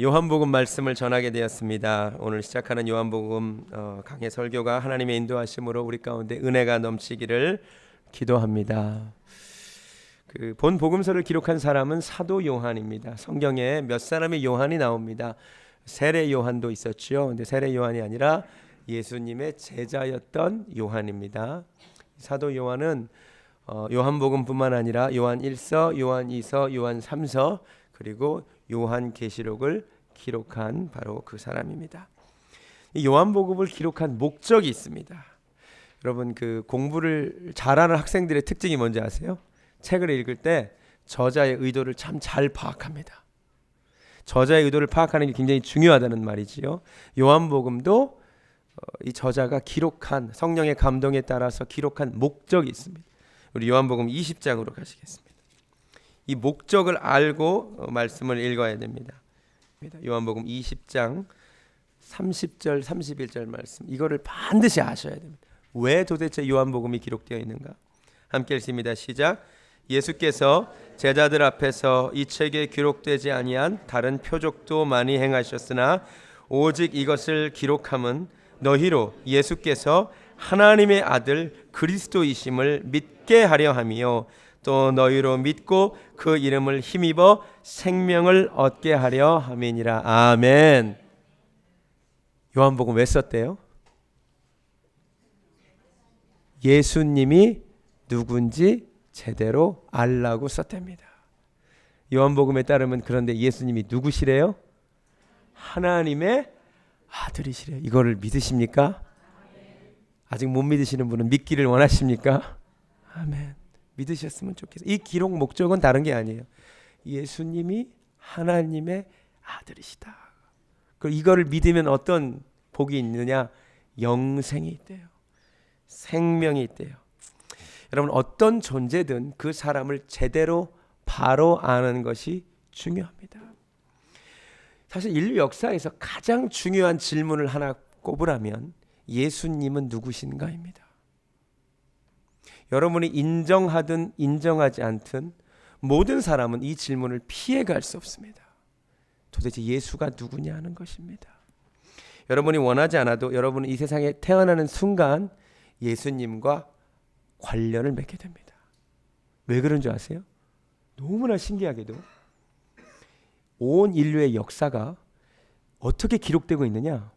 요한복음 말씀을 전하게 되었습니다. 오늘 시작하는 요한복음 강해 설교가 하나님의 인도하심으로 우리 가운데 은혜가 넘치기를 기도합니다. 본 복음서를 기록한 사람은 사도 요한입니다. 성경에 몇 사람의 요한이 나옵니다. 세례 요한도 있었죠. 근데 세례 요한이 아니라 예수님의 제자였던 요한입니다. 사도 요한은 요한복음뿐만 아니라 요한 1서, 요한 2서, 요한 3서 그리고 요한계시록을 기록한 바로 그 사람입니다. 이 요한복음을 기록한 목적이 있습니다. 여러분 공부를 잘하는 학생들의 특징이 뭔지 아세요? 책을 읽을 때 저자의 의도를 참 잘 파악합니다. 저자의 의도를 파악하는 게 굉장히 중요하다는 말이지요. 요한복음도 이 저자가 기록한 성령의 감동에 따라서 기록한 목적이 있습니다. 우리 요한복음 20장으로 가시겠습니다. 이 목적을 알고 말씀을 읽어야 됩니다. 요한복음 20장 30절 31절 말씀, 이거를 반드시 아셔야 됩니다. 왜 도대체 요한복음이 기록되어 있는가? 함께 읽습니다. 시작. 예수께서 제자들 앞에서 이 책에 기록되지 아니한 다른 표적도 많이 행하셨으나 오직 이것을 기록함은 너희로 예수께서 하나님의 아들 그리스도이심을 믿게 하려 함이요 또 너희로 믿고 그 이름을 힘입어 생명을 얻게 하려 함이니라. 아멘. 요한복음 왜 썼대요? 예수님이 누군지 제대로 알라고 썼답니다. 요한복음에 따르면 그런데 예수님이 누구시래요? 하나님의 아들이시래요. 이거를 믿으십니까? 아직 못 믿으시는 분은 믿기를 원하십니까? 아멘. 믿으셨으면 좋겠어요. 이 기록 목적은 다른 게 아니에요. 예수님이 하나님의 아들이시다. 이거를 믿으면 어떤 복이 있느냐? 영생이 있대요. 생명이 있대요. 여러분, 어떤 존재든 그 사람을 제대로 바로 아는 것이 중요합니다. 사실 인류 역사에서 가장 중요한 질문을 하나 꼽으라면 예수님은 누구신가입니다. 여러분이 인정하든 인정하지 않든 모든 사람은 이 질문을 피해갈 수 없습니다. 도대체 예수가 누구냐는 것입니다. 여러분이 원하지 않아도 여러분은 이 세상에 태어나는 순간 예수님과 관련을 맺게 됩니다. 왜 그런 줄 아세요? 너무나 신기하게도 온 인류의 역사가 어떻게 기록되고 있느냐?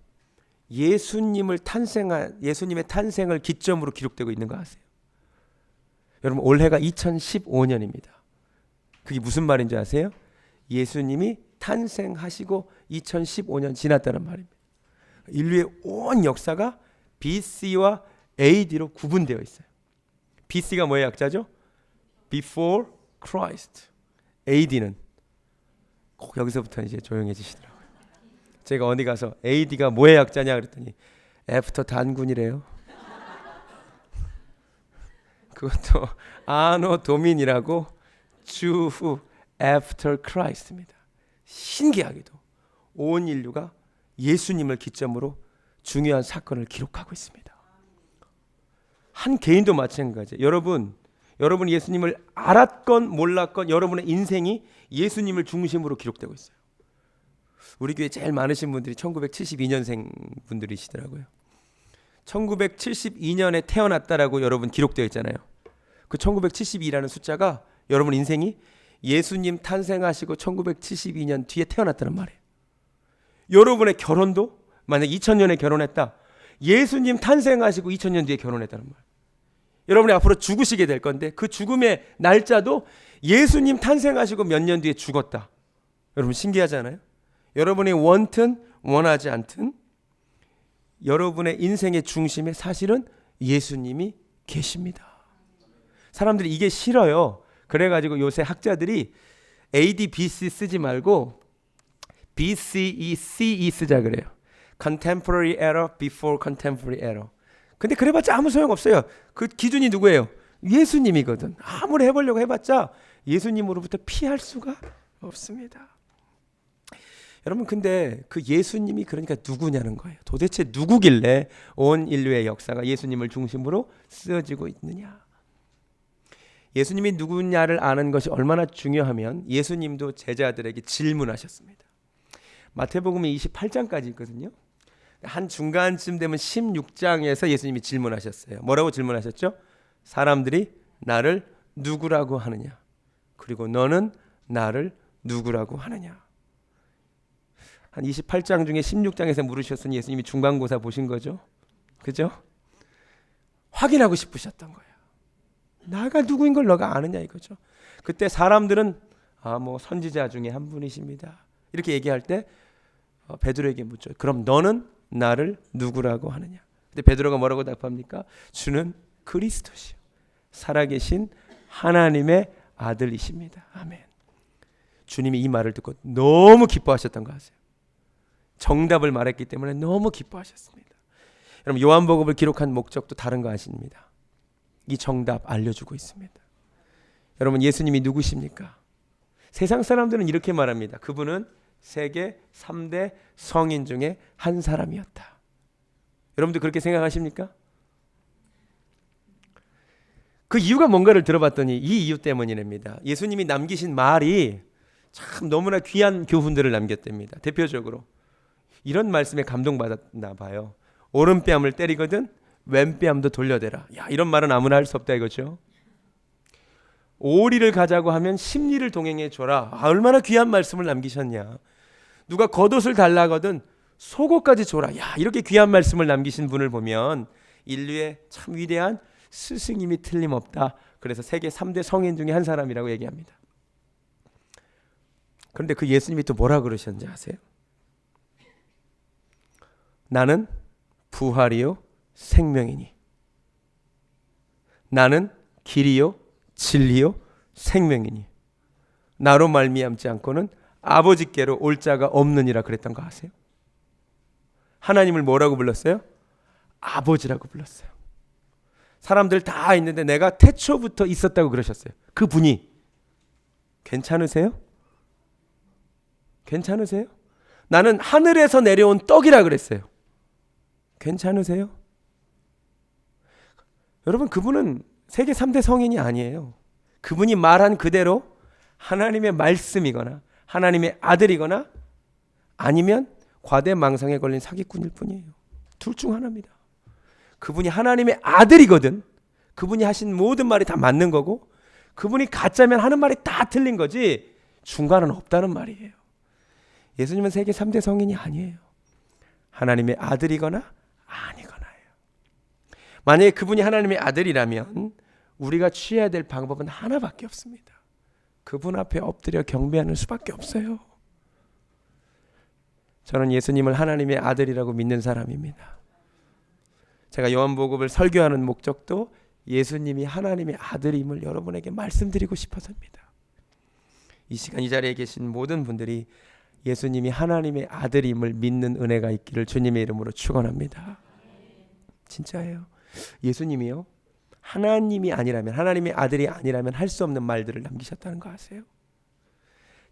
예수님의 탄생을 기점으로 기록되고 있는 거 아세요? 여러분, 올해가 2015년입니다. 그게 무슨 말인지 아세요? 예수님이 탄생하시고 2015년 지났다는 말입니다. 인류의 온 역사가 BC와 AD로 구분되어 있어요. BC가 뭐의 약자죠? Before Christ. AD는 꼭 여기서부터 이제 조용해지시더라고요. 제가 어디 가서 AD가 뭐의 약자냐 그랬더니 After 단군이래요. 그것도 아노 도민이라고 주 후 After Christ입니다. 신기하게도 온 인류가 예수님을 기점으로 중요한 사건을 기록하고 있습니다. 한 개인도 마찬가지예요. 여러분이 예수님을 알았건 몰랐건 여러분의 인생이 예수님을 중심으로 기록되고 있어요. 우리 교회 제일 많으신 분들이 1972년생 분들이시더라고요. 1972년에 태어났다라고 여러분 기록되어 있잖아요. 그 1972라는 숫자가 여러분 인생이 예수님 탄생하시고 1972년 뒤에 태어났다는 말이에요. 여러분의 결혼도 만약 2000년에 결혼했다. 예수님 탄생하시고 2000년 뒤에 결혼했다는 말이에요. 여러분이 앞으로 죽으시게 될 건데 그 죽음의 날짜도 예수님 탄생하시고 몇 년 뒤에 죽었다. 여러분 신기하지 않아요? 여러분이 원든 원하지 않든 여러분의 인생의 중심에 사실은 예수님이 계십니다. 사람들이 이게 싫어요. 그래가지고 요새 학자들이 AD, BC 쓰지 말고 BCE, CE 쓰자 그래요. Contemporary Era, Before Contemporary Era. 근데 그래봤자 아무 소용없어요. 그 기준이 누구예요? 예수님이거든. 아무리 해보려고 해봤자 예수님으로부터 피할 수가 없습니다. 여러분, 근데 그 예수님이 그러니까 누구냐는 거예요. 도대체 누구길래 온 인류의 역사가 예수님을 중심으로 쓰여지고 있느냐. 예수님이 누구냐를 아는 것이 얼마나 중요하면 예수님도 제자들에게 질문하셨습니다. 마태복음이 28장까지 있거든요. 한 중간쯤 되면 16장에서 예수님이 질문하셨어요. 뭐라고 질문하셨죠? 사람들이 나를 누구라고 하느냐? 그리고 너는 나를 누구라고 하느냐? 한 28장 중에 16장에서 물으셨으니 예수님이 중간고사 보신 거죠. 그죠? 확인하고 싶으셨던 거예요. 나가 누구인 걸 너가 아느냐 이거죠. 그때 사람들은 뭐 선지자 중에 한 분이십니다. 이렇게 얘기할 때 베드로에게 묻죠. 그럼 너는 나를 누구라고 하느냐? 근데 베드로가 뭐라고 답합니까? 주는 그리스도시요 살아계신 하나님의 아들이십니다. 아멘. 주님이 이 말을 듣고 너무 기뻐하셨던 거 아세요? 정답을 말했기 때문에 너무 기뻐하셨습니다. 여러분, 요한복음을 기록한 목적도 다른 거 아십니다. 이 정답 알려주고 있습니다. 여러분, 예수님이 누구십니까? 세상 사람들은 이렇게 말합니다. 그분은 세계 3대 성인 중에 한 사람이었다. 여러분도 그렇게 생각하십니까? 그 이유가 뭔가를 들어봤더니 이 이유 때문이랍니다. 예수님이 남기신 말이 참 너무나 귀한 교훈들을 남겼답니다. 대표적으로 이런 말씀에 감동받았나 봐요. 오른뺨을 때리거든 왼뺨도 돌려대라. 야, 이런 말은 아무나 할 수 없다 이거죠. 오리를 가자고 하면 십리를 동행해 줘라. 얼마나 귀한 말씀을 남기셨냐. 누가 겉옷을 달라거든 속옷까지 줘라. 야, 이렇게 귀한 말씀을 남기신 분을 보면 인류의 참 위대한 스승님이 틀림없다. 그래서 세계 3대 성인 중에 한 사람이라고 얘기합니다. 그런데 그 예수님이 또 뭐라 그러셨는지 아세요? 나는 부활이요 생명이니 나는 길이요 진리요 생명이니 나로 말미암지 않고는 아버지께로 올 자가 없느니라 그랬던 거 아세요? 하나님을 뭐라고 불렀어요? 아버지라고 불렀어요. 사람들 다 있는데 내가 태초부터 있었다고 그러셨어요. 그분이 괜찮으세요? 괜찮으세요? 나는 하늘에서 내려온 떡이라 그랬어요. 괜찮으세요? 여러분, 그분은 세계 3대 성인이 아니에요. 그분이 말한 그대로 하나님의 말씀이거나 하나님의 아들이거나 아니면 과대망상에 걸린 사기꾼일 뿐이에요. 둘 중 하나입니다. 그분이 하나님의 아들이거든 그분이 하신 모든 말이 다 맞는 거고 그분이 가짜면 하는 말이 다 틀린 거지 중간은 없다는 말이에요. 예수님은 세계 3대 성인이 아니에요. 하나님의 아들이거나 아니거나예요. 만약에 그분이 하나님의 아들이라면 우리가 취해야 될 방법은 하나밖에 없습니다. 그분 앞에 엎드려 경배하는 수밖에 없어요. 저는 예수님을 하나님의 아들이라고 믿는 사람입니다. 제가 요한복음을 설교하는 목적도 예수님이 하나님의 아들임을 여러분에게 말씀드리고 싶어서입니다. 이 시간 이 자리에 계신 모든 분들이 예수님이 하나님의 아들임을 믿는 은혜가 있기를 주님의 이름으로 축원합니다. 진짜예요. 예수님이요 하나님이 아니라면 하나님의 아들이 아니라면 할 수 없는 말들을 남기셨다는 거 아세요?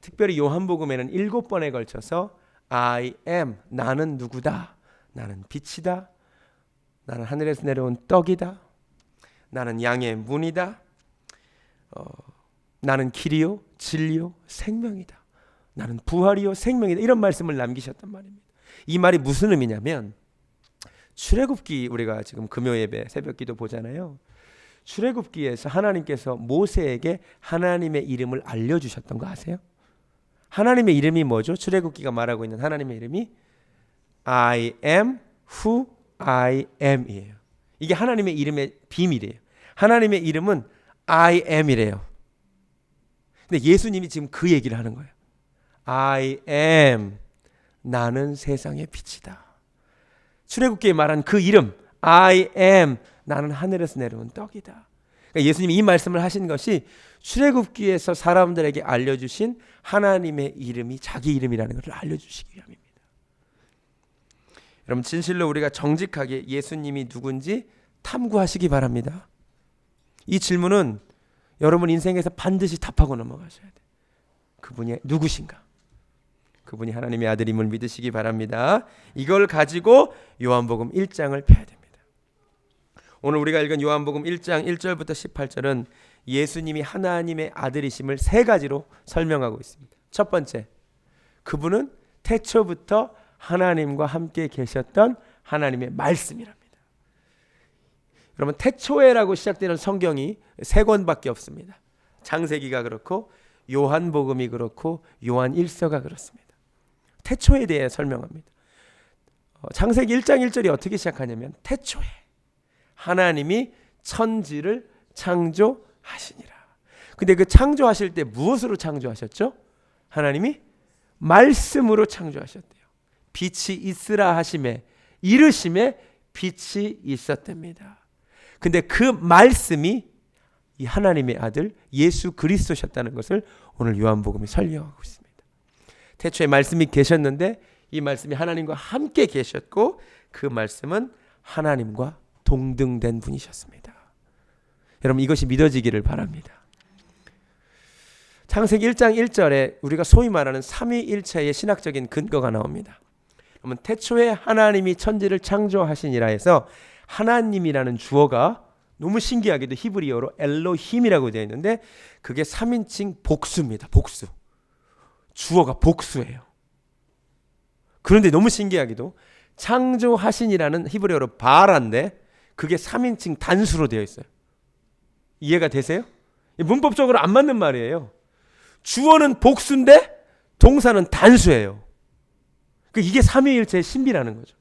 특별히 요한복음에는 7번에 걸쳐서 I am 나는 누구다 나는 빛이다 나는 하늘에서 내려온 떡이다 나는 양의 문이다 나는 길이요 진리요 생명이다 나는 부활이요 생명이다 이런 말씀을 남기셨단 말입니다. 이 말이 무슨 의미냐면 출애굽기 우리가 지금 금요 예배 새벽 기도 보잖아요. 출애굽기에서 하나님께서 모세에게 하나님의 이름을 알려주셨던 거 아세요? 하나님의 이름이 뭐죠? 출애굽기가 말하고 있는 하나님의 이름이 I am who I am 이에요. 이게 하나님의 이름의 비밀이에요. 하나님의 이름은 I am이래요. 근데 예수님이 지금 그 얘기를 하는 거예요. I am 나는 세상의 빛이다. 출애굽기에 말한 그 이름 I am 나는 하늘에서 내려온 떡이다. 그러니까 예수님이 이 말씀을 하신 것이 출애굽기에서 사람들에게 알려주신 하나님의 이름이 자기 이름이라는 것을 알려주시기 위함입니다. 여러분 진실로 우리가 정직하게 예수님이 누군지 탐구하시기 바랍니다. 이 질문은 여러분 인생에서 반드시 답하고 넘어가셔야 돼요. 그분이 누구신가? 그분이 하나님의 아들임을 믿으시기 바랍니다. 이걸 가지고 요한복음 1장을 펴야 됩니다. 오늘 우리가 읽은 요한복음 1장 1절부터 18절은 예수님이 하나님의 아들이심을 세 가지로 설명하고 있습니다. 첫 번째, 그분은 태초부터 하나님과 함께 계셨던 하나님의 말씀이랍니다. 여러분, 태초에라고 시작되는 성경이 세 권밖에 없습니다. 창세기가 그렇고 요한복음이 그렇고 요한 1서가 그렇습니다. 태초에 대해 설명합니다. 창세기 1장 1절이 어떻게 시작하냐면 태초에 하나님이 천지를 창조하시니라. 근데 그 창조하실 때 무엇으로 창조하셨죠? 하나님이 말씀으로 창조하셨대요. 빛이 있으라 하심에 이르심에 빛이 있었답니다. 근데 그 말씀이 이 하나님의 아들 예수 그리스도셨다는 것을 오늘 요한복음이 설명하고 있습니다. 태초에 말씀이 계셨는데 이 말씀이 하나님과 함께 계셨고 그 말씀은 하나님과 동등된 분이셨습니다. 여러분, 이것이 믿어지기를 바랍니다. 창세기 1장 1절에 우리가 소위 말하는 삼위일체의 신학적인 근거가 나옵니다. 그러면 태초에 하나님이 천지를 창조하시니라 해서 하나님이라는 주어가 너무 신기하게도 히브리어로 엘로힘이라고 되어 있는데 그게 3인칭 복수입니다. 복수. 주어가 복수예요. 그런데 너무 신기하게도 창조하신이라는 히브리어로 바라인데 그게 3인칭 단수로 되어 있어요. 이해가 되세요? 문법적으로 안 맞는 말이에요. 주어는 복수인데 동사는 단수예요. 이게 삼위일체의 신비라는 거죠.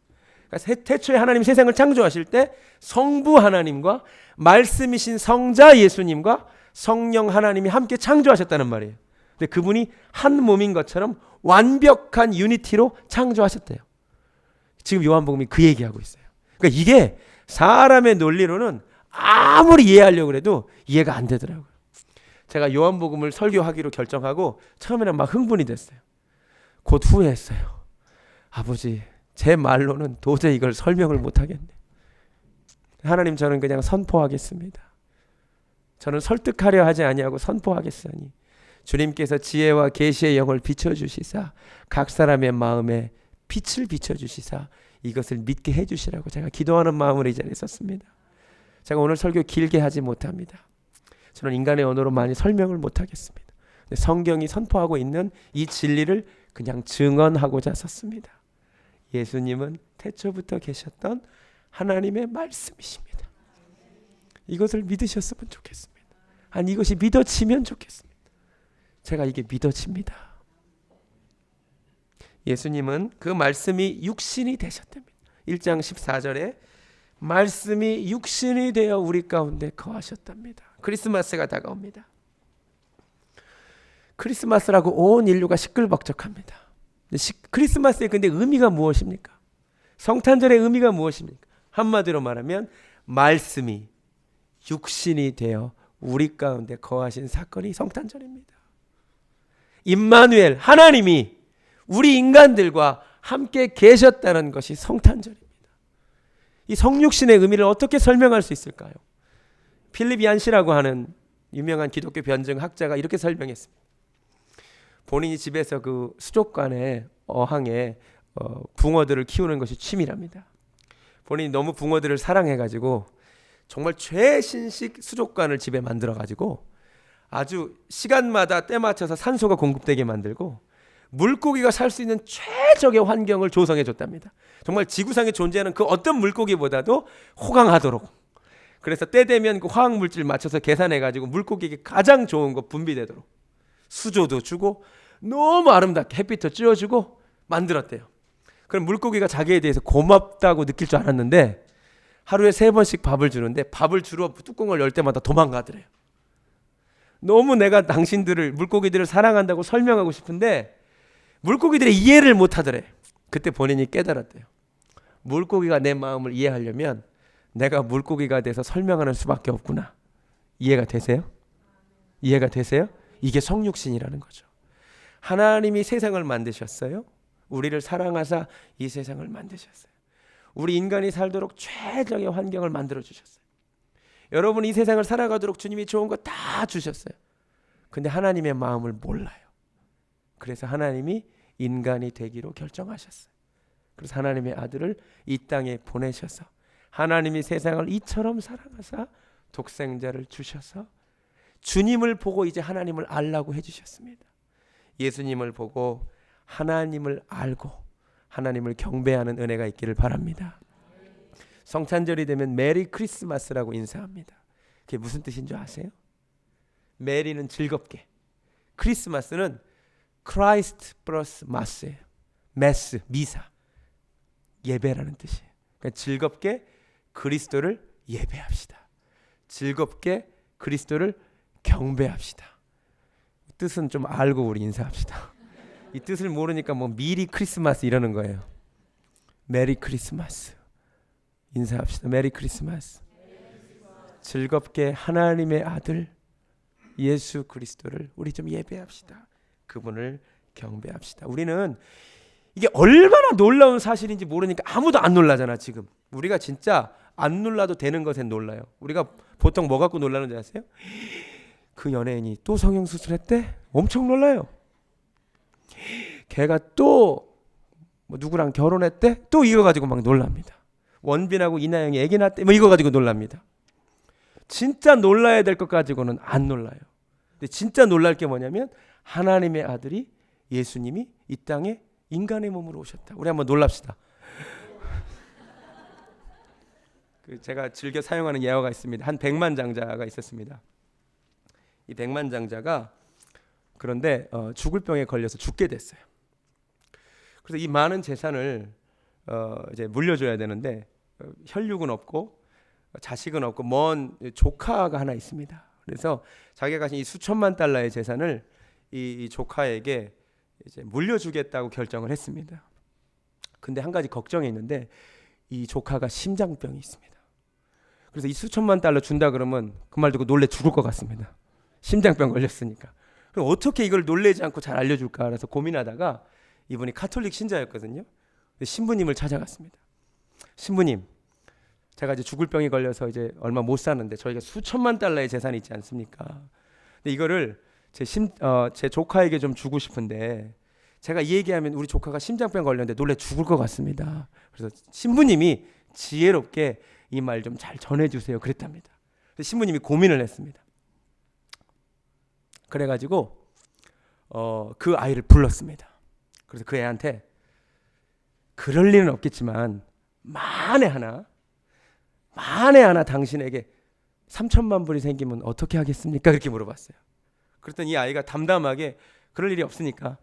그러니까 태초에 하나님 세상을 창조하실 때 성부 하나님과 말씀이신 성자 예수님과 성령 하나님이 함께 창조하셨다는 말이에요. 근데 그분이 한 몸인 것처럼 완벽한 유니티로 창조하셨대요. 지금 요한복음이 그 얘기하고 있어요. 그러니까 이게 사람의 논리로는 아무리 이해하려고 해도 이해가 안 되더라고요. 제가 요한복음을 설교하기로 결정하고 처음에는 막 흥분이 됐어요. 곧 후회했어요. 아버지, 제 말로는 도저히 이걸 설명을 못하겠네. 하나님, 저는 그냥 선포하겠습니다. 저는 설득하려 하지 아니하고 선포하겠으니 주님께서 지혜와 계시의 영을 비춰주시사 각 사람의 마음에 빛을 비춰주시사 이것을 믿게 해주시라고 제가 기도하는 마음으로 이 자리에 섰습니다. 제가 오늘 설교 길게 하지 못합니다. 저는 인간의 언어로 많이 설명을 못하겠습니다. 성경이 선포하고 있는 이 진리를 그냥 증언하고자 섰습니다. 예수님은 태초부터 계셨던 하나님의 말씀이십니다. 이것을 믿으셨으면 좋겠습니다. 아니, 이것이 믿어지면 좋겠습니다. 제가 이게 믿어집니다. 예수님은 그 말씀이 육신이 되셨답니다. 1장 14절에 말씀이 육신이 되어 우리 가운데 거하셨답니다. 크리스마스가 다가옵니다. 크리스마스라고 온 인류가 시끌벅적합니다. 크리스마스의 근데 의미가 무엇입니까? 성탄절의 의미가 무엇입니까? 한마디로 말하면 말씀이 육신이 되어 우리 가운데 거하신 사건이 성탄절입니다. 임마누엘, 하나님이 우리 인간들과 함께 계셨다는 것이 성탄절입니다. 이 성육신의 의미를 어떻게 설명할 수 있을까요? 필립 얀시라고 하는 유명한 기독교 변증 학자가 이렇게 설명했습니다. 본인이 집에서 그 수족관에 어항에 붕어들을 키우는 것이 취미랍니다. 본인이 너무 붕어들을 사랑해가지고 정말 최신식 수족관을 집에 만들어가지고 아주 시간마다 때 맞춰서 산소가 공급되게 만들고 물고기가 살 수 있는 최적의 환경을 조성해 줬답니다. 정말 지구상에 존재하는 그 어떤 물고기보다도 호강하도록. 그래서 때 되면 그 화학물질 맞춰서 계산해가지고 물고기에게 가장 좋은 거 분비되도록 수조도 주고 너무 아름답게 햇빛도 쬐어주고 만들었대요. 그럼 물고기가 자기에 대해서 고맙다고 느낄 줄 알았는데 하루에 3번씩 밥을 주는데 밥을 주러 뚜껑을 열 때마다 도망가더래요. 너무 내가 당신들을 물고기들을 사랑한다고 설명하고 싶은데 물고기들이 이해를 못하더래. 그때 본인이 깨달았대요. 물고기가 내 마음을 이해하려면 내가 물고기가 돼서 설명하는 수밖에 없구나. 이해가 되세요? 이해가 되세요? 이게 성육신이라는 거죠. 하나님이 세상을 만드셨어요. 우리를 사랑하사 이 세상을 만드셨어요. 우리 인간이 살도록 최적의 환경을 만들어 주셨어요. 여러분 이 세상을 살아가도록 주님이 좋은 거 다 주셨어요. 근데 하나님의 마음을 몰라요. 그래서 하나님이 인간이 되기로 결정하셨어요. 그래서 하나님의 아들을 이 땅에 보내셔서 하나님이 세상을 이처럼 사랑하사 독생자를 주셔서 주님을 보고 이제 하나님을 알라고 해주셨습니다. 예수님을 보고 하나님을 알고 하나님을 경배하는 은혜가 있기를 바랍니다. 성찬절이 되면 메리 크리스마스라고 인사합니다. 그게 무슨 뜻인 줄 아세요? 메리는 즐겁게, 크리스마스는 크라이스트 플러스 마스예요. 메스, 미사, 예배라는 뜻이에요. 그러니까 즐겁게 그리스도를 예배합시다. 즐겁게 그리스도를 경배합시다. 뜻은 좀 알고 우리 인사합시다. 이 뜻을 모르니까 뭐 미리 크리스마스 이러는 거예요. 메리 크리스마스 인사합시다. 메리 크리스마스. 즐겁게 하나님의 아들 예수 그리스도를 우리 좀 예배합시다. 그분을 경배합시다. 우리는 이게 얼마나 놀라운 사실인지 모르니까 아무도 안 놀라잖아. 지금 우리가 진짜 안 놀라도 되는 것엔 놀라요. 우리가 보통 뭐 갖고 놀라는지 아세요? 그 연예인이 또 성형수술했대? 엄청 놀라요. 걔가 또 뭐 누구랑 결혼했대? 또 이거 가지고 막 놀랍니다. 원빈하고 이나영이 애기 낳았대? 뭐 이거 가지고 놀랍니다. 진짜 놀라야 될 것 가지고는 안 놀라요. 근데 진짜 놀랄 게 뭐냐면 하나님의 아들이 예수님이 이 땅에 인간의 몸으로 오셨다. 우리 한번 놀랍시다. 제가 즐겨 사용하는 예화가 있습니다. 한 백만장자가 있었습니다. 이 백만장자가 그런데 죽을 병에 걸려서 죽게 됐어요. 그래서 이 많은 재산을 이제 물려줘야 되는데 혈육은 없고 자식은 없고 먼 조카가 하나 있습니다. 그래서 자기가 가진 이 수천만 달러의 재산을 이 조카에게 이제 물려주겠다고 결정을 했습니다. 근데 한 가지 걱정이 있는데 이 조카가 심장병이 있습니다. 그래서 이 수천만 달러 준다 그러면 그 말 듣고 놀래 죽을 것 같습니다. 심장병 걸렸으니까. 그럼 어떻게 이걸 놀래지 않고 잘 알려줄까? 그래서 고민하다가 이분이 가톨릭 신자였거든요. 신부님을 찾아갔습니다. 신부님, 제가 이제 죽을 병이 걸려서 이제 얼마 못 사는데 저희가 수천만 달러의 재산이 있지 않습니까? 근데 이거를 제 조카에게 좀 주고 싶은데 제가 이 얘기하면 우리 조카가 심장병 걸렸는데 놀래 죽을 것 같습니다. 그래서 신부님이 지혜롭게 이 말 좀 잘 전해주세요 그랬답니다. 그래서 신부님이 고민을 했습니다. 그래가지고 그 아이를 불렀습니다. 그래서 그 애한테 그럴 리는 없겠지만 만에 하나 당신에게 3천만 불이 생기면 어떻게 하겠습니까? 그렇게 물어봤어요. 그랬더니 이 아이가 담담하게 그럴 일이 없으니까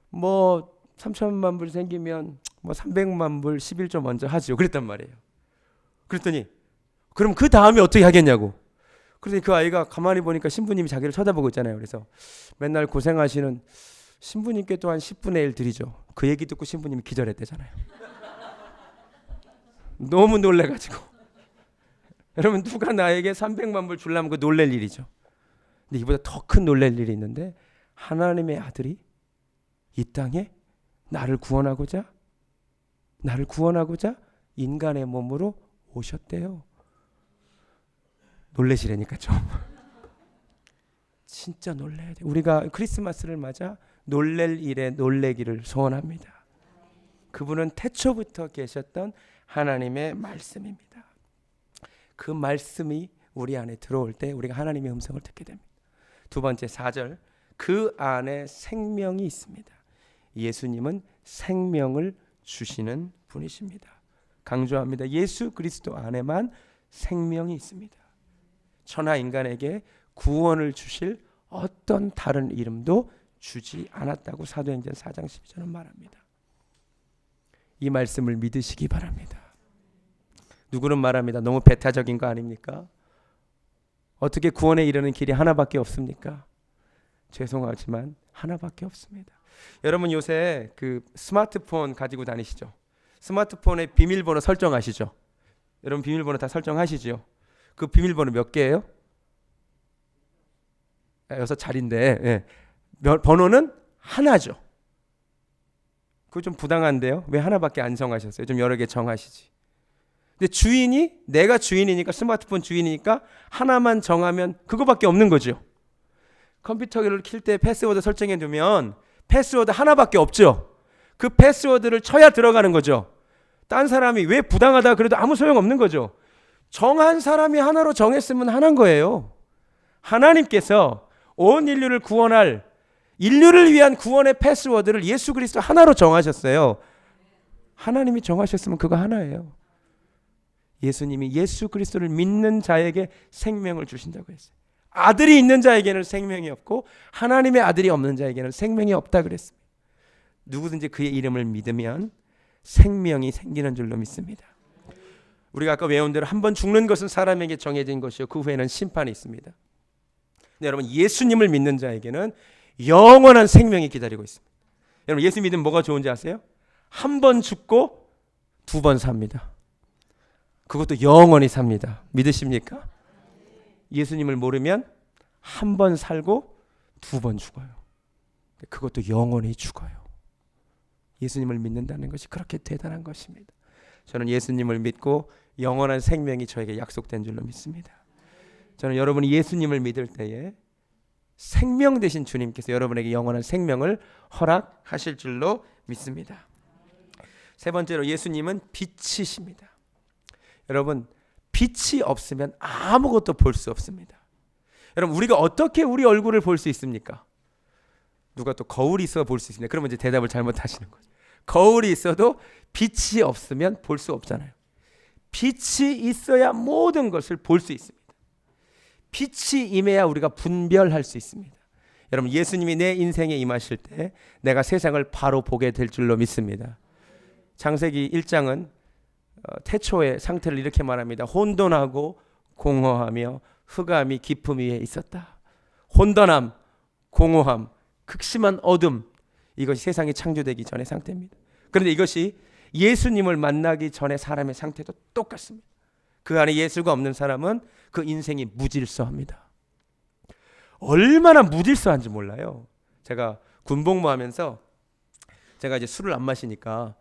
뭐 3천만 불 생기면 뭐 300만 불 11조 먼저 하지요. 그랬단 말이에요. 그랬더니 그럼 그 다음에 어떻게 하겠냐고. 그랬더니 그 아이가 가만히 보니까 신부님이 자기를 쳐다보고 있잖아요. 그래서 맨날 고생하시는 신부님께 또한 10분의 1 드리죠. 그 얘기 듣고 신부님이 기절했대잖아요. 너무 놀래가지고. 여러분 누가 나에게 300만 불 주려면 그 놀랄 일이죠. 근데 이보다 더 큰 놀랄 일이 있는데 하나님의 아들이 이 땅에 나를 구원하고자 인간의 몸으로 오셨대요. 놀래시라니까 좀. 진짜 놀라야 돼. 우리가 크리스마스를 맞아 놀랄 일에 놀래기를 소원합니다. 그분은 태초부터 계셨던 하나님의 말씀입니다. 그 말씀이 우리 안에 들어올 때 우리가 하나님의 음성을 듣게 됩니다. 두 번째 4절, 그 안에 생명이 있습니다. 예수님은 생명을 주시는 분이십니다. 강조합니다. 예수 그리스도 안에만 생명이 있습니다. 천하 인간에게 구원을 주실 어떤 다른 이름도 주지 않았다고 사도행전 4장 12절은 말합니다. 이 말씀을 믿으시기 바랍니다. 누구는 말합니다. 너무 배타적인 거 아닙니까? 어떻게 구원에 이르는 길이 하나밖에 없습니까? 죄송하지만 하나밖에 없습니다. 여러분 요새 그 스마트폰 가지고 다니시죠? 스마트폰에 비밀번호 설정하시죠? 여러분 비밀번호 다 설정하시죠? 그 비밀번호 몇 개예요? 6자리인데 예. 번호는 하나죠. 그거 좀 부당한데요? 왜 하나밖에 안 정하셨어요? 좀 여러 개 정하시지. 근데 내가 주인이니까, 스마트폰 주인이니까 하나만 정하면 그거밖에 없는 거죠. 컴퓨터를 킬 때 패스워드 설정해 두면 패스워드 하나밖에 없죠. 그 패스워드를 쳐야 들어가는 거죠. 딴 사람이 왜 부당하다 그래도 아무 소용없는 거죠. 정한 사람이 하나로 정했으면 하나인 거예요. 하나님께서 온 인류를 구원할, 인류를 위한 구원의 패스워드를 예수 그리스도 하나로 정하셨어요. 하나님이 정하셨으면 그거 하나예요. 예수님이 예수 그리스도를 믿는 자에게 생명을 주신다고 했어요. 아들이 있는 자에게는 생명이 없고 하나님의 아들이 없는 자에게는 생명이 없다 그랬습니다. 누구든지 그의 이름을 믿으면 생명이 생기는 줄로 믿습니다. 우리가 아까 외운 대로 한 번 죽는 것은 사람에게 정해진 것이요 그 후에는 심판이 있습니다. 네, 여러분 예수님을 믿는 자에게는 영원한 생명이 기다리고 있습니다. 여러분 예수 믿으면 뭐가 좋은지 아세요? 한 번 죽고 두 번 삽니다. 그것도 영원히 삽니다. 믿으십니까? 예수님을 모르면 한 번 살고 두 번 죽어요. 그것도 영원히 죽어요. 예수님을 믿는다는 것이 그렇게 대단한 것입니다. 저는 예수님을 믿고 영원한 생명이 저에게 약속된 줄로 믿습니다. 저는 여러분이 예수님을 믿을 때에 생명 되신 주님께서 여러분에게 영원한 생명을 허락하실 줄로 믿습니다. 세 번째로 예수님은 빛이십니다. 여러분 빛이 없으면 아무것도 볼 수 없습니다. 여러분 우리가 어떻게 우리 얼굴을 볼 수 있습니까? 누가 또 거울이 있어 볼 수 있습니다. 그러면 이제 대답을 잘못하시는 거죠. 거울이 있어도 빛이 없으면 볼 수 없잖아요. 빛이 있어야 모든 것을 볼 수 있습니다. 빛이 임해야 우리가 분별할 수 있습니다. 여러분 예수님이 내 인생에 임하실 때 내가 세상을 바로 보게 될 줄로 믿습니다. 창세기 1장은 태초의 상태를 이렇게 말합니다. 혼돈하고 공허하며 흑암이 깊음 위에 있었다. 혼돈함, 공허함, 극심한 어둠, 이것이 세상이 창조되기 전의 상태입니다. 그런데 이것이 예수님을 만나기 전의 사람의 상태도 똑같습니다. 그 안에 예수가 없는 사람은 그 인생이 무질서합니다. 얼마나 무질서한지 몰라요. 제가 군복무하면서 제가 이제 술을 안 마시니까,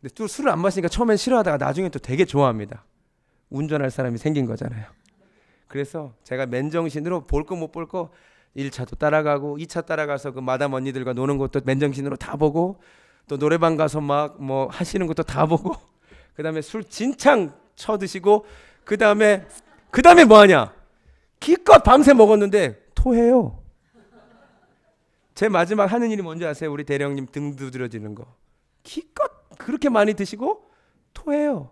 근데 또 술을 안 마시니까 처음엔 싫어하다가 나중에 또 되게 좋아합니다. 운전할 사람이 생긴 거잖아요. 그래서 제가 맨정신으로 볼 거 못 볼 거 1차도 따라가고 2차 따라가서 그 마담 언니들과 노는 것도 맨정신으로 다 보고, 또 노래방 가서 막 뭐 하시는 것도 다 보고, 그 다음에 술 진창 쳐드시고, 그 다음에 뭐 하냐? 기껏 밤새 먹었는데 토해요. 제 마지막 하는 일이 뭔지 아세요? 우리 대령님 등 두드려지는 거. 기껏 그렇게 많이 드시고 토해요.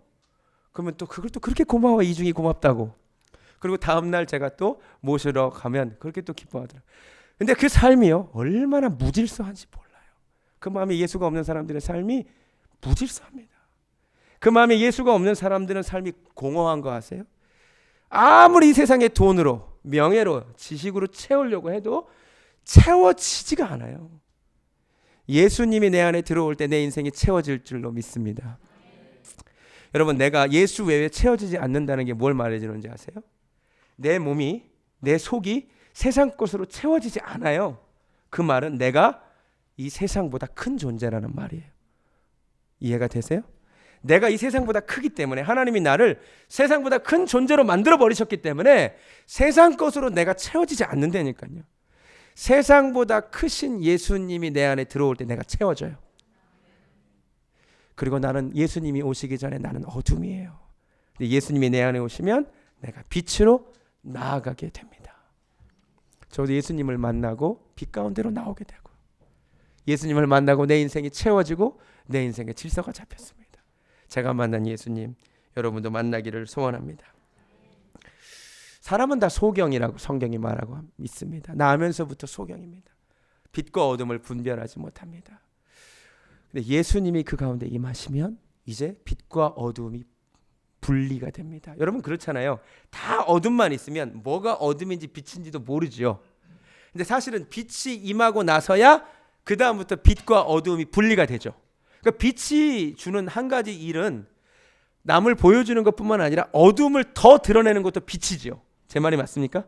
그러면 또 그걸 또 그렇게 고마워, 이중이 고맙다고. 그리고 다음날 제가 또 모시러 가면 그렇게 또 기뻐하더라고요. 근데 그 삶이요 얼마나 무질서한지 몰라요. 그 마음에 예수가 없는 사람들의 삶이 무질서합니다. 그 마음에 예수가 없는 사람들은 삶이 공허한 거 아세요? 아무리 이 세상의 돈으로, 명예로, 지식으로 채우려고 해도 채워지지가 않아요. 예수님이 내 안에 들어올 때 내 인생이 채워질 줄로 믿습니다. 여러분 내가 예수 외에 채워지지 않는다는 게 뭘 말해주는지 아세요? 내 몸이, 내 속이 세상 것으로 채워지지 않아요. 그 말은 내가 이 세상보다 큰 존재라는 말이에요. 이해가 되세요? 내가 이 세상보다 크기 때문에, 하나님이 나를 세상보다 큰 존재로 만들어 버리셨기 때문에 세상 것으로 내가 채워지지 않는다니까요. 세상보다 크신 예수님이 내 안에 들어올 때 내가 채워져요. 그리고 나는 예수님이 오시기 전에 나는 어둠이에요. 근데 예수님이 내 안에 오시면 내가 빛으로 나아가게 됩니다. 저도 예수님을 만나고 빛 가운데로 나오게 되고, 예수님을 만나고 내 인생이 채워지고 내 인생의 질서가 잡혔습니다. 제가 만난 예수님 여러분도 만나기를 소원합니다. 사람은 다 소경이라고 성경이 말하고 믿습니다. 나면서부터 소경입니다. 빛과 어둠을 분별하지 못합니다. 근데 예수님이 그 가운데 임하시면 이제 빛과 어둠이 분리가 됩니다. 여러분 그렇잖아요. 다 어둠만 있으면 뭐가 어둠인지 빛인지도 모르죠. 근데 사실은 빛이 임하고 나서야 그 다음부터 빛과 어둠이 분리가 되죠. 그러니까 빛이 주는 한 가지 일은 남을 보여주는 것뿐만 아니라 어둠을 더 드러내는 것도 빛이죠. 제 말이 맞습니까?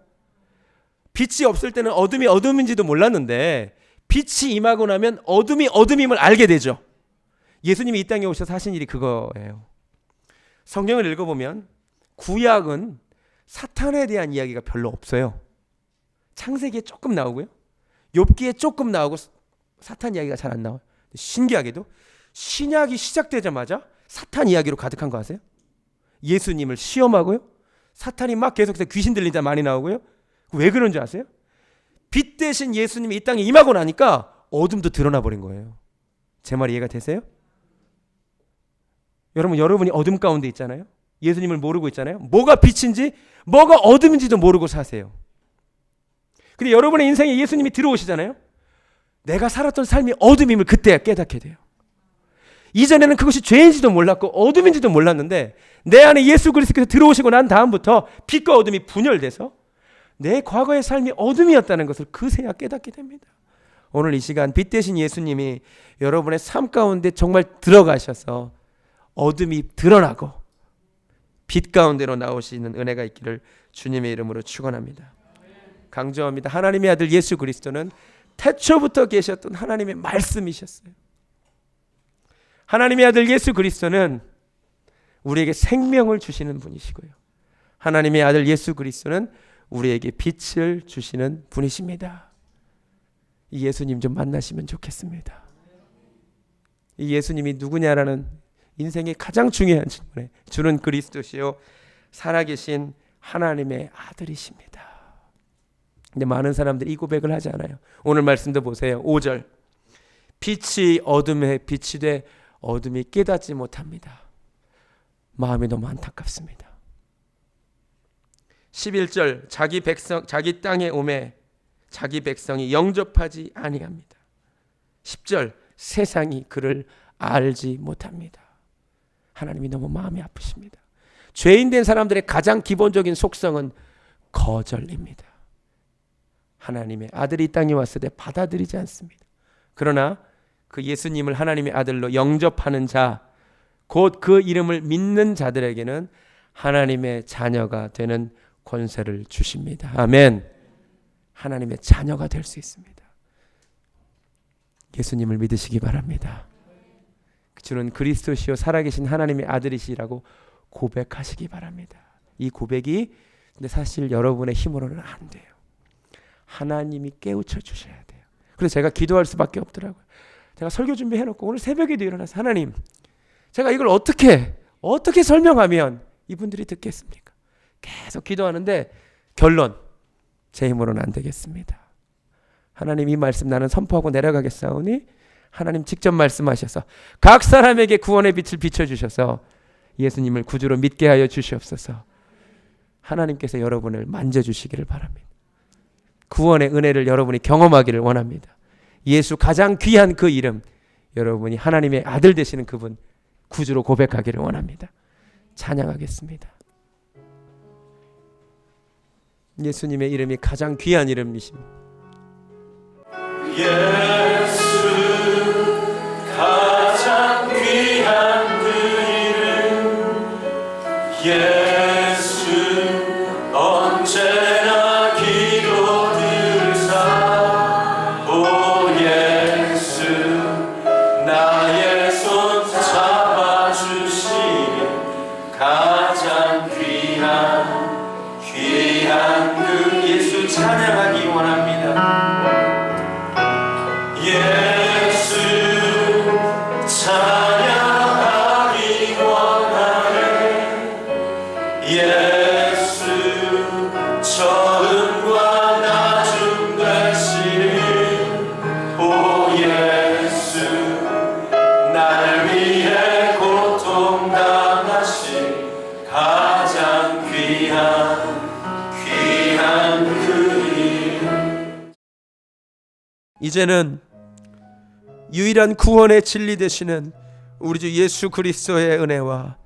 빛이 없을 때는 어둠이 어둠인지도 몰랐는데 빛이 임하고 나면 어둠이 어둠임을 알게 되죠. 예수님이 이 땅에 오셔서 하신 일이 그거예요. 성경을 읽어보면 구약은 사탄에 대한 이야기가 별로 없어요. 창세기에 조금 나오고요, 욥기에 조금 나오고 사탄 이야기가 잘 안 나와요. 신기하게도 신약이 시작되자마자 사탄 이야기로 가득한 거 아세요? 예수님을 시험하고요. 사탄이 막 계속해서 귀신 들리자 많이 나오고요. 왜 그런 줄 아세요? 빛 대신 예수님이 이 땅에 임하고 나니까 어둠도 드러나 버린 거예요. 제 말 이해가 되세요? 여러분이 어둠 가운데 있잖아요. 예수님을 모르고 있잖아요. 뭐가 빛인지 뭐가 어둠인지도 모르고 사세요. 근데 여러분의 인생에 예수님이 들어오시잖아요. 내가 살았던 삶이 어둠임을 그때 깨닫게 돼요. 이전에는 그것이 죄인지도 몰랐고 어둠인지도 몰랐는데 내 안에 예수 그리스도께서 들어오시고 난 다음부터 빛과 어둠이 분열돼서 내 과거의 삶이 어둠이었다는 것을 그새야 깨닫게 됩니다. 오늘 이 시간 빛 대신 예수님이 여러분의 삶 가운데 정말 들어가셔서 어둠이 드러나고 빛 가운데로 나오시는 은혜가 있기를 주님의 이름으로 축원합니다. 강조합니다. 하나님의 아들 예수 그리스도는 태초부터 계셨던 하나님의 말씀이셨어요. 하나님의 아들 예수 그리스도는 우리에게 생명을 주시는 분이시고요. 하나님의 아들 예수 그리스도는 우리에게 빛을 주시는 분이십니다. 이 예수님 좀 만나시면 좋겠습니다. 이 예수님이 누구냐라는 인생의 가장 중요한 질문에 주는 그리스도시요 살아계신 하나님의 아들이십니다. 근데 많은 사람들이 이 고백을 하지 않아요. 오늘 말씀도 보세요. 5절 빛이 어둠에 빛이 돼 어둠이 깨닫지 못합니다. 마음이 너무 안타깝습니다. 11절 자기 땅에 오매 자기 백성이 영접하지 아니합니다. 10절 세상이 그를 알지 못합니다. 하나님이 너무 마음이 아프십니다. 죄인 된 사람들의 가장 기본적인 속성은 거절입니다. 하나님의 아들이 이 땅에 왔을 때 받아들이지 않습니다. 그러나 그 예수님을 하나님의 아들로 영접하는 자, 곧 그 이름을 믿는 자들에게는 하나님의 자녀가 되는 권세를 주십니다. 아멘. 하나님의 자녀가 될 수 있습니다. 예수님을 믿으시기 바랍니다. 주는 그리스도시요 살아계신 하나님의 아들이시라고 고백하시기 바랍니다. 이 고백이 근데 사실 여러분의 힘으로는 안 돼요. 하나님이 깨우쳐 주셔야 돼요. 그래서 제가 기도할 수밖에 없더라고요. 제가 설교 준비해놓고 오늘 새벽에도 일어나서 하나님 제가 이걸 어떻게 설명하면 이분들이 듣겠습니까? 계속 기도하는데 결론 제 힘으로는 안 되겠습니다. 하나님 이 말씀 나는 선포하고 내려가겠사오니 하나님 직접 말씀하셔서 각 사람에게 구원의 빛을 비춰주셔서 예수님을 구주로 믿게 하여 주시옵소서. 하나님께서 여러분을 만져주시기를 바랍니다. 구원의 은혜를 여러분이 경험하기를 원합니다. 예수 가장 귀한 그 이름 여러분이 하나님의 아들 되시는 그분 구주로 고백하기를 원합니다. 찬양하겠습니다. 예수님의 이름이 가장 귀한 이름이십니다. 예수 가장 귀한 그 이름 예수 언제나 기도 들으사 오 예수 나의 손 잡아주시니 가장 귀한 그 예수 찬양하기 원합니다. 예수 찬양하기 원하네 예수 처음과 나중 되시는 오 예수 날 위해 고통 당하신 가장 귀한 그 이름 이제는 유일한 구원의 진리 되시는 우리 주 예수 그리스도의 은혜와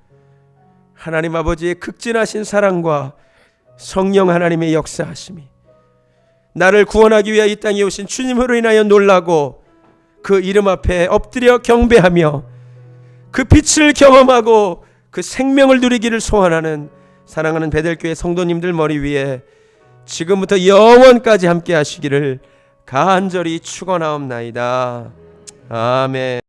하나님 아버지의 극진하신 사랑과 성령 하나님의 역사하심이 나를 구원하기 위해 이 땅에 오신 주님으로 인하여 놀라고 그 이름 앞에 엎드려 경배하며 그 빛을 경험하고 그 생명을 누리기를 소원하는 사랑하는 베델교회 성도님들 머리 위에 지금부터 영원까지 함께 하시기를 간절히 축원하옵나이다. 아멘.